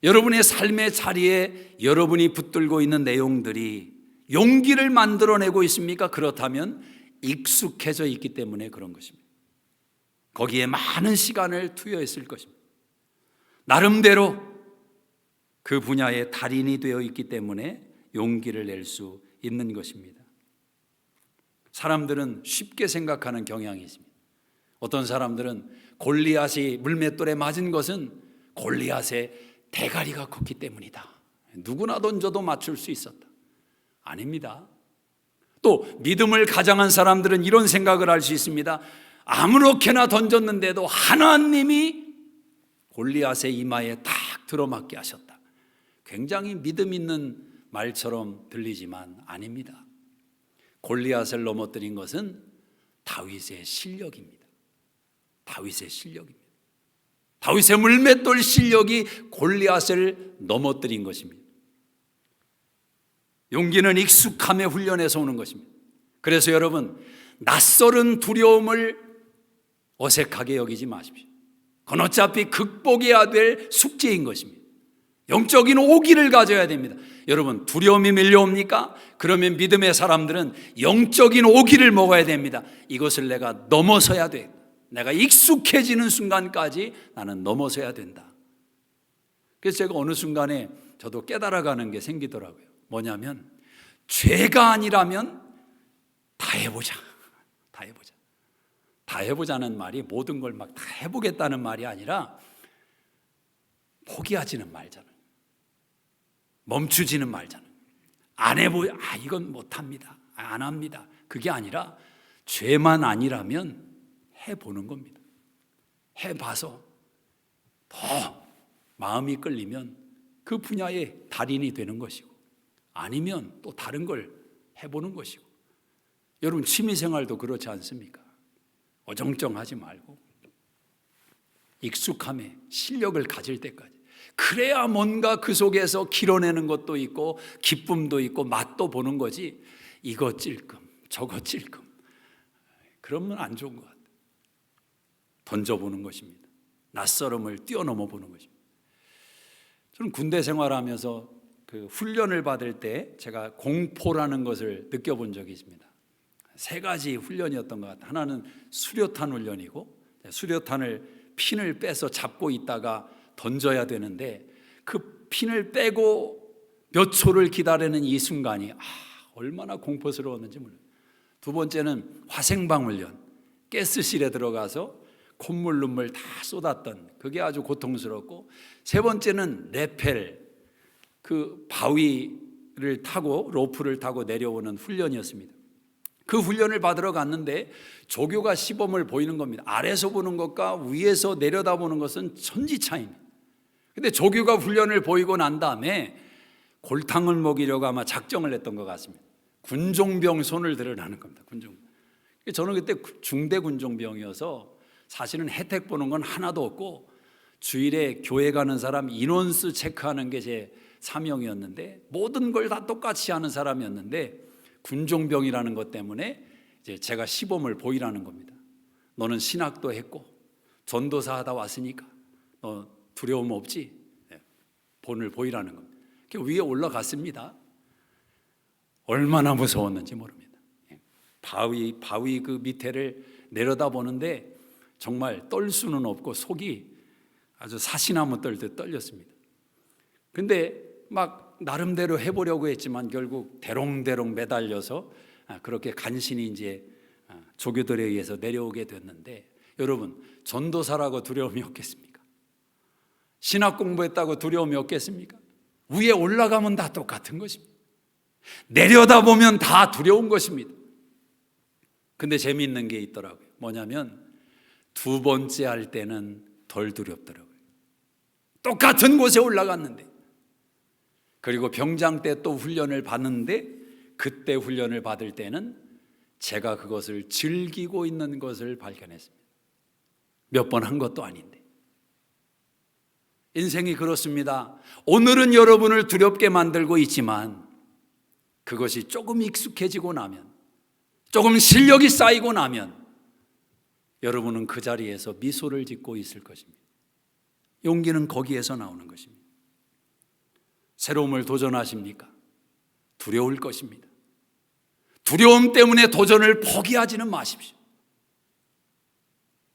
여러분의 삶의 자리에 여러분이 붙들고 있는 내용들이 용기를 만들어내고 있습니까? 그렇다면 익숙해져 있기 때문에 그런 것입니다. 거기에 많은 시간을 투여했을 것입니다. 나름대로 그 분야의 달인이 되어 있기 때문에 용기를 낼 수 있는 것입니다. 사람들은 쉽게 생각하는 경향이 있습니다. 어떤 사람들은 골리앗이 물맷돌에 맞은 것은 골리앗의 대가리가 컸기 때문이다. 누구나 던져도 맞출 수 있었다. 아닙니다. 또 믿음을 가장한 사람들은 이런 생각을 할 수 있습니다. 아무렇게나 던졌는데도 하나님이 골리앗의 이마에 딱 들어맞게 하셨다. 굉장히 믿음 있는 말처럼 들리지만 아닙니다. 골리앗을 넘어뜨린 것은 다윗의 실력입니다. 다윗의 실력입니다. 다윗의 물맷돌 실력이 골리앗을 넘어뜨린 것입니다. 용기는 익숙함의 훈련에서 오는 것입니다. 그래서 여러분, 낯설은 두려움을 어색하게 여기지 마십시오. 그건 어차피 극복해야 될 숙제인 것입니다. 영적인 오기를 가져야 됩니다. 여러분, 두려움이 밀려옵니까? 그러면 믿음의 사람들은 영적인 오기를 먹어야 됩니다. 이것을 내가 넘어서야 돼. 내가 익숙해지는 순간까지 나는 넘어서야 된다. 그래서 제가 어느 순간에 저도 깨달아가는 게 생기더라고요. 뭐냐면 죄가 아니라면 다 해보자. 다 해보자. 다 해보자는 말이 모든 걸 막 다 해보겠다는 말이 아니라 포기하지는 말잖아요. 멈추지는 말잖아요. 안 해보자. 이건 못합니다. 안 합니다. 그게 아니라 죄만 아니라면 해보는 겁니다. 해봐서 더 마음이 끌리면 그 분야의 달인이 되는 것이고, 아니면 또 다른 걸 해보는 것이고. 여러분, 취미생활도 그렇지 않습니까? 어정쩡하지 말고 익숙함에 실력을 가질 때까지, 그래야 뭔가 그 속에서 길어내는 것도 있고 기쁨도 있고 맛도 보는 거지, 이거 찔끔 저거 찔끔 그러면 안 좋은 것 같아요. 던져보는 것입니다. 낯설음을 뛰어넘어 보는 것입니다. 저는 군대 생활하면서 그 훈련을 받을 때 제가 공포라는 것을 느껴본 적이 있습니다. 3가지 훈련이었던 것 같아요. 하나는 수류탄 훈련이고, 수류탄을 핀을 빼서 잡고 있다가 던져야 되는데 그 핀을 빼고 몇 초를 기다리는 이 순간이 얼마나 공포스러웠는지 몰라요. 2번째는 화생방 훈련, 가스실에 들어가서 콧물 눈물 다 쏟았던 그게 아주 고통스럽고, 3번째는 레펠, 그 바위 타고 로프를 타고 내려오는 훈련이었습니다. 그 훈련을 받으러 갔는데 조교가 시범을 보이는 겁니다. 아래서 보는 것과 위에서 내려다보는 것은 천지 차이입니다. 근데 조교가 훈련을 보이고 난 다음에 골탕을 먹이려고 아마 작정을 했던 것 같습니다. 군종병 손을 들으라는 겁니다. 군종. 저는 그때 중대 군종병이어서 사실은 혜택 보는 건 하나도 없고 주일에 교회 가는 사람 인원수 체크하는 게 제 사명이었는데 모든 걸 다 똑같이 하는 사람이었는데 군종병이라는 것 때문에 이제 제가 시범을 보이라는 겁니다. 너는 신학도 했고 전도사 하다 왔으니까 너 두려움 없지? 본을 보이라는 겁니다. 위에 올라갔습니다. 얼마나 무서웠는지 모릅니다. 바위 그 밑에를 내려다보는데 정말 떨 수는 없고 속이 아주 사시나무 떨듯 떨렸습니다. 근데 막 나름대로 해보려고 했지만 결국 대롱대롱 매달려서 그렇게 간신히 이제 조교들에 의해서 내려오게 됐는데, 여러분, 전도사라고 두려움이 없겠습니까? 신학 공부했다고 두려움이 없겠습니까? 위에 올라가면 다 똑같은 것입니다. 내려다보면 다 두려운 것입니다. 근데 재미있는 게 있더라고요. 뭐냐면 두 번째 할 때는 덜 두렵더라고요. 똑같은 곳에 올라갔는데, 그리고 병장 때 또 훈련을 받는데 그때 훈련을 받을 때는 제가 그것을 즐기고 있는 것을 발견했습니다. 몇 번 한 것도 아닌데. 인생이 그렇습니다. 오늘은 여러분을 두렵게 만들고 있지만 그것이 조금 익숙해지고 나면, 조금 실력이 쌓이고 나면 여러분은 그 자리에서 미소를 짓고 있을 것입니다. 용기는 거기에서 나오는 것입니다. 새로움을 도전하십니까? 두려울 것입니다. 두려움 때문에 도전을 포기하지는 마십시오.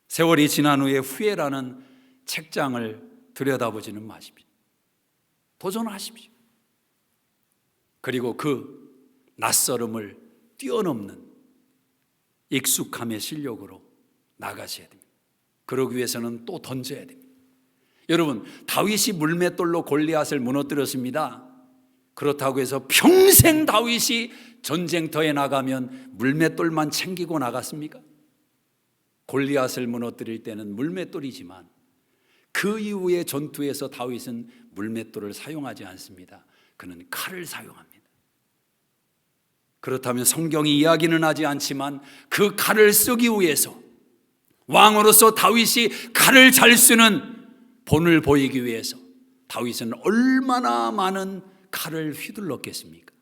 세월이 지난 후에 후회라는 책장을 들여다보지는 마십시오. 도전하십시오. 그리고 그 낯설음을 뛰어넘는 익숙함의 실력으로 나가셔야 됩니다. 그러기 위해서는 또 던져야 됩니다. 여러분, 다윗이 물맷돌로 골리앗을 무너뜨렸습니다. 그렇다고 해서 평생 다윗이 전쟁터에 나가면 물맷돌만 챙기고 나갔습니까? 골리앗을 무너뜨릴 때는 물맷돌이지만 그 이후의 전투에서 다윗은 물맷돌을 사용하지 않습니다. 그는 칼을 사용합니다. 그렇다면 성경이 이야기는 하지 않지만 그 칼을 쓰기 위해서, 왕으로서 다윗이 칼을 잘 쓰는 본을 보이기 위해서 다윗은 얼마나 많은 칼을 휘둘렀겠습니까?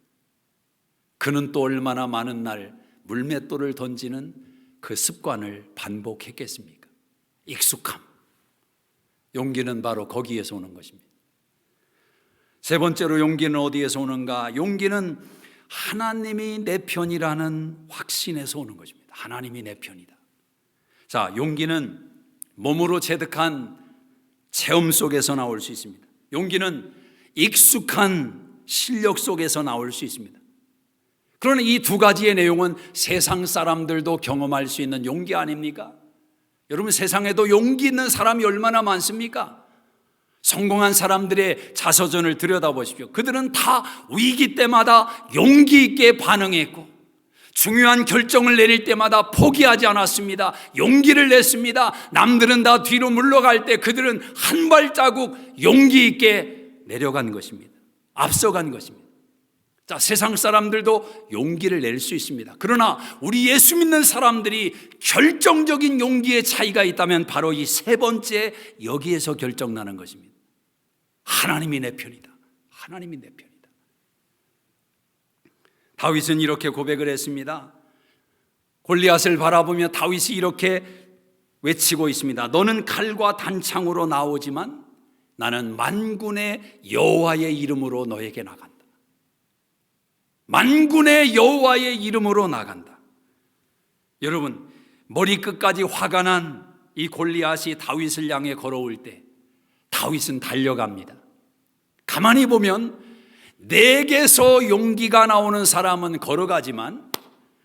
그는 또 얼마나 많은 날 물맷돌을 던지는 그 습관을 반복했겠습니까? 익숙함. 용기는 바로 거기에서 오는 것입니다. 세 번째로 용기는 어디에서 오는가? 용기는 하나님이 내 편이라는 확신에서 오는 것입니다. 하나님이 내 편이다. 자, 용기는 몸으로 체득한 체험 속에서 나올 수 있습니다. 용기는 익숙한 실력 속에서 나올 수 있습니다. 그러나 이 두 가지의 내용은 세상 사람들도 경험할 수 있는 용기 아닙니까? 여러분, 세상에도 용기 있는 사람이 얼마나 많습니까? 성공한 사람들의 자서전을 들여다보십시오. 그들은 다 위기 때마다 용기 있게 반응했고, 중요한 결정을 내릴 때마다 포기하지 않았습니다. 용기를 냈습니다. 남들은 다 뒤로 물러갈 때 그들은 한 발자국 용기 있게 내려간 것입니다. 앞서간 것입니다. 자, 세상 사람들도 용기를 낼 수 있습니다. 그러나 우리 예수 믿는 사람들이 결정적인 용기의 차이가 있다면 바로 이 세 번째, 여기에서 결정나는 것입니다. 하나님이 내 편이다. 하나님이 내 편이다. 다윗은 이렇게 고백을 했습니다. 골리앗을 바라보며 다윗이 이렇게 외치고 있습니다. 너는 칼과 단창으로 나오지만 나는 만군의 여호와의 이름으로 너에게 나간다. 만군의 여호와의 이름으로 나간다. 여러분, 머리끝까지 화가 난 이 골리앗이 다윗을 향해 걸어올 때 다윗은 달려갑니다. 가만히 보면 내게서 용기가 나오는 사람은 걸어가지만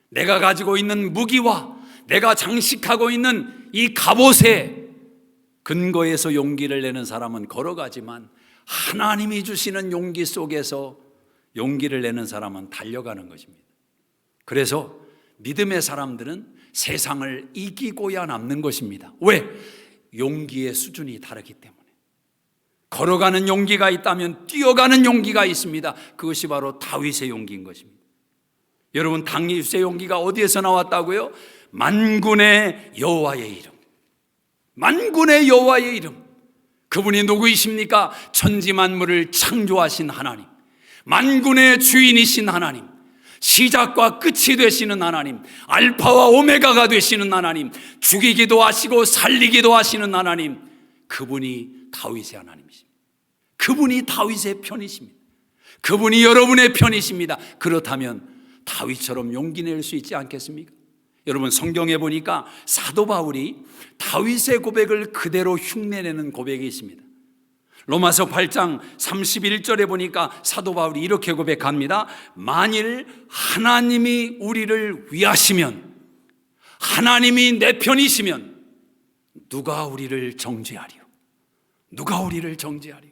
내가 가지고 있는 무기와 내가 장식하고 있는 이 갑옷의 근거에서 용기를 내는 사람은 걸어가지만 하나님이 주시는 용기 속에서 용기를 내는 사람은 달려가는 것입니다. 그래서 믿음의 사람들은 세상을 이기고야 남는 것입니다. 왜? 용기의 수준이 다르기 때문에. 걸어가는 용기가 있다면 뛰어가는 용기가 있습니다. 그것이 바로 다윗의 용기인 것입니다. 여러분, 다윗의 용기가 어디에서 나왔다고요? 만군의 여호와의 이름. 만군의 여호와의 이름. 그분이 누구이십니까? 천지 만물을 창조하신 하나님, 만군의 주인이신 하나님, 시작과 끝이 되시는 하나님, 알파와 오메가가 되시는 하나님, 죽이기도 하시고 살리기도 하시는 하나님, 그분이 다윗의 하나님이십니다. 그분이 다윗의 편이십니다. 그분이 여러분의 편이십니다. 그렇다면 다윗처럼 용기 낼 수 있지 않겠습니까? 여러분, 성경에 보니까 사도 바울이 다윗의 고백을 그대로 흉내내는 고백이 있습니다. 로마서 8장 31절에 보니까 사도 바울이 이렇게 고백합니다. 만일 하나님이 우리를 위하시면, 하나님이 내 편이시면 누가 우리를 정죄하리요? 누가 우리를 정죄하리요?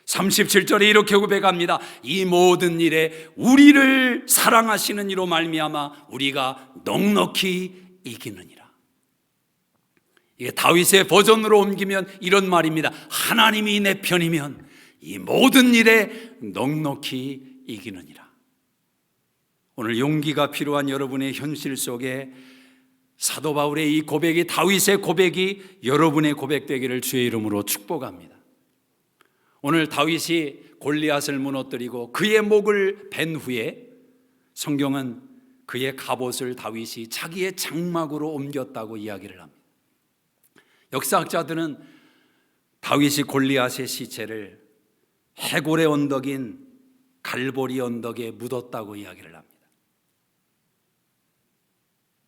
37절에 이렇게 고백합니다. 이 모든 일에 우리를 사랑하시는 이로 말미암아 우리가 넉넉히 이기느니라. 이게 다윗의 버전으로 옮기면 이런 말입니다. 하나님이 내 편이면 이 모든 일에 넉넉히 이기느니라. 오늘 용기가 필요한 여러분의 현실 속에 사도 바울의 이 고백이, 다윗의 고백이 여러분의 고백되기를 주의 이름으로 축복합니다. 오늘 다윗이 골리앗을 무너뜨리고 그의 목을 벤 후에 성경은 그의 갑옷을 다윗이 자기의 장막으로 옮겼다고 이야기를 합니다. 역사학자들은 다윗이 골리앗의 시체를 해골의 언덕인 갈보리 언덕에 묻었다고 이야기를 합니다.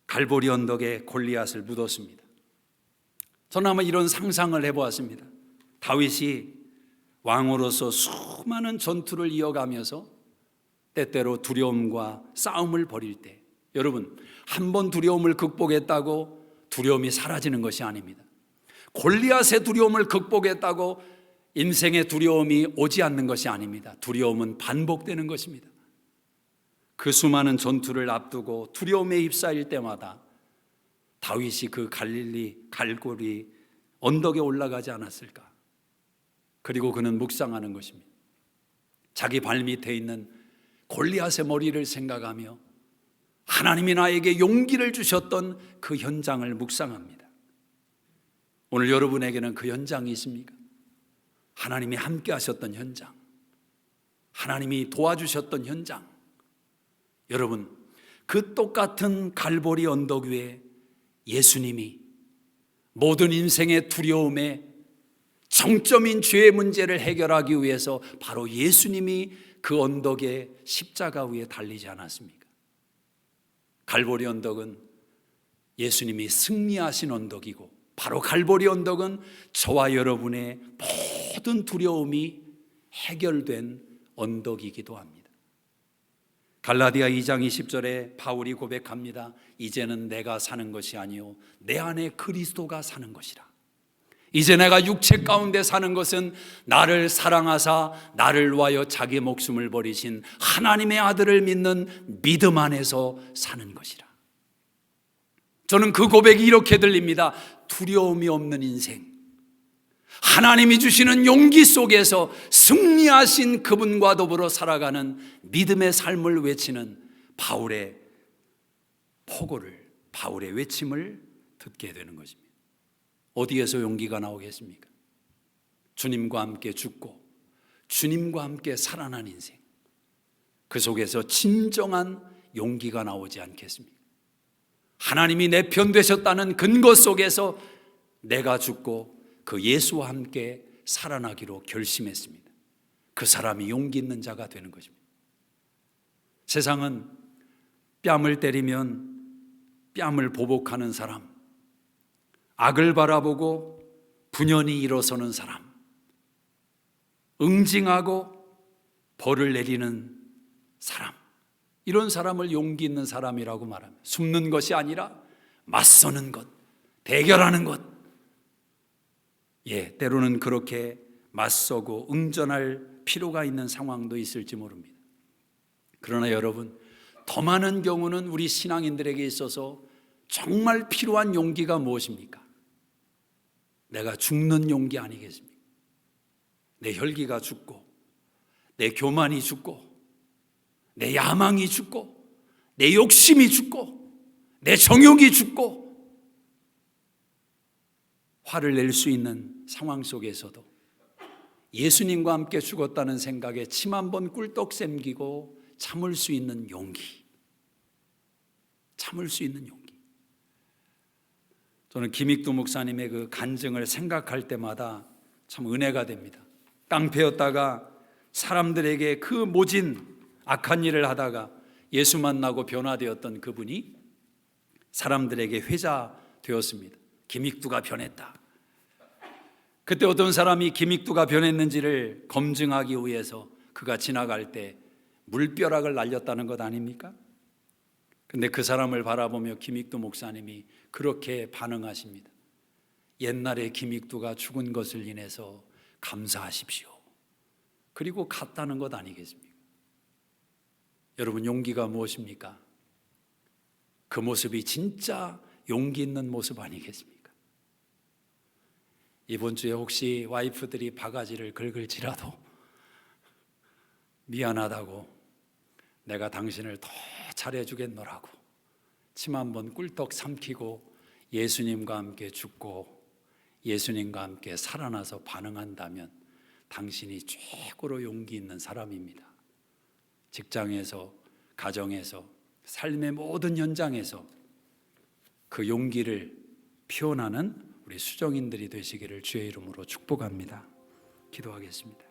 갈보리 언덕에 골리앗을 묻었습니다. 저는 아마 이런 상상을 해보았습니다. 다윗이 왕으로서 수많은 전투를 이어가면서 때때로 두려움과 싸움을 벌일 때, 여러분, 한 번 두려움을 극복했다고 두려움이 사라지는 것이 아닙니다. 골리앗의 두려움을 극복했다고 인생의 두려움이 오지 않는 것이 아닙니다. 두려움은 반복되는 것입니다. 그 수많은 전투를 앞두고 두려움에 휩싸일 때마다 다윗이 그 갈고리 언덕에 올라가지 않았을까? 그리고 그는 묵상하는 것입니다. 자기 발밑에 있는 골리앗의 머리를 생각하며 하나님이 나에게 용기를 주셨던 그 현장을 묵상합니다. 오늘 여러분에게는 그 현장이 있습니까? 하나님이 함께 하셨던 현장, 하나님이 도와주셨던 현장. 여러분, 그 똑같은 갈보리 언덕 위에 예수님이 모든 인생의 두려움에 정점인 죄의 문제를 해결하기 위해서 바로 예수님이 그 언덕에 십자가 위에 달리지 않았습니까? 갈보리 언덕은 예수님이 승리하신 언덕이고, 바로 갈보리 언덕은 저와 여러분의 모든 두려움이 해결된 언덕이기도 합니다. 갈라디아 2장 20절에 바울이 고백합니다. 이제는 내가 사는 것이 아니요 내 안에 그리스도가 사는 것이라. 이제 내가 육체 가운데 사는 것은 나를 사랑하사 나를 위하여 자기 목숨을 버리신 하나님의 아들을 믿는 믿음 안에서 사는 것이라. 저는 그 고백이 이렇게 들립니다. 두려움이 없는 인생, 하나님이 주시는 용기 속에서 승리하신 그분과 더불어 살아가는 믿음의 삶을 외치는 바울의 포고를, 바울의 외침을 듣게 되는 것입니다. 어디에서 용기가 나오겠습니까? 주님과 함께 죽고 주님과 함께 살아난 인생, 그 속에서 진정한 용기가 나오지 않겠습니까? 하나님이 내 편 되셨다는 근거 속에서 내가 죽고 그 예수와 함께 살아나기로 결심했습니다. 그 사람이 용기 있는 자가 되는 것입니다. 세상은 뺨을 때리면 뺨을 보복하는 사람, 악을 바라보고 분연히 일어서는 사람, 응징하고 벌을 내리는 사람, 이런 사람을 용기 있는 사람이라고 말합니다. 숨는 것이 아니라 맞서는 것, 대결하는 것. 때로는 그렇게 맞서고 응전할 필요가 있는 상황도 있을지 모릅니다. 그러나 여러분, 더 많은 경우는 우리 신앙인들에게 있어서 정말 필요한 용기가 무엇입니까? 내가 죽는 용기 아니겠습니까? 내 혈기가 죽고, 내 교만이 죽고, 내 야망이 죽고, 내 욕심이 죽고, 내 정욕이 죽고, 화를 낼 수 있는 상황 속에서도 예수님과 함께 죽었다는 생각에 침 한 번 꿀떡 샘기고 참을 수 있는 용기, 참을 수 있는 용기. 저는 김익두 목사님의 그 간증을 생각할 때마다 참 은혜가 됩니다. 깡패였다가 사람들에게 그 모진 악한 일을 하다가 예수 만나고 변화되었던 그분이 사람들에게 회자 되었습니다. 김익두가 변했다. 그때 어떤 사람이 김익두가 변했는지를 검증하기 위해서 그가 지나갈 때 물벼락을 날렸다는 것 아닙니까? 근데 그 사람을 바라보며 김익두 목사님이 그렇게 반응하십니다. 옛날에 김익두가 죽은 것을 인해서 감사하십시오. 그리고 갔다는 것 아니겠습니까? 여러분, 용기가 무엇입니까? 그 모습이 진짜 용기 있는 모습 아니겠습니까? 이번 주에 혹시 와이프들이 바가지를 긁을지라도 미안하다고, 내가 당신을 더 잘해주겠노라고 침 한번 꿀떡 삼키고 예수님과 함께 죽고 예수님과 함께 살아나서 반응한다면 당신이 최고로 용기 있는 사람입니다. 직장에서, 가정에서, 삶의 모든 현장에서 그 용기를 표현하는 우리 수정인들이 되시기를 주의 이름으로 축복합니다. 기도하겠습니다.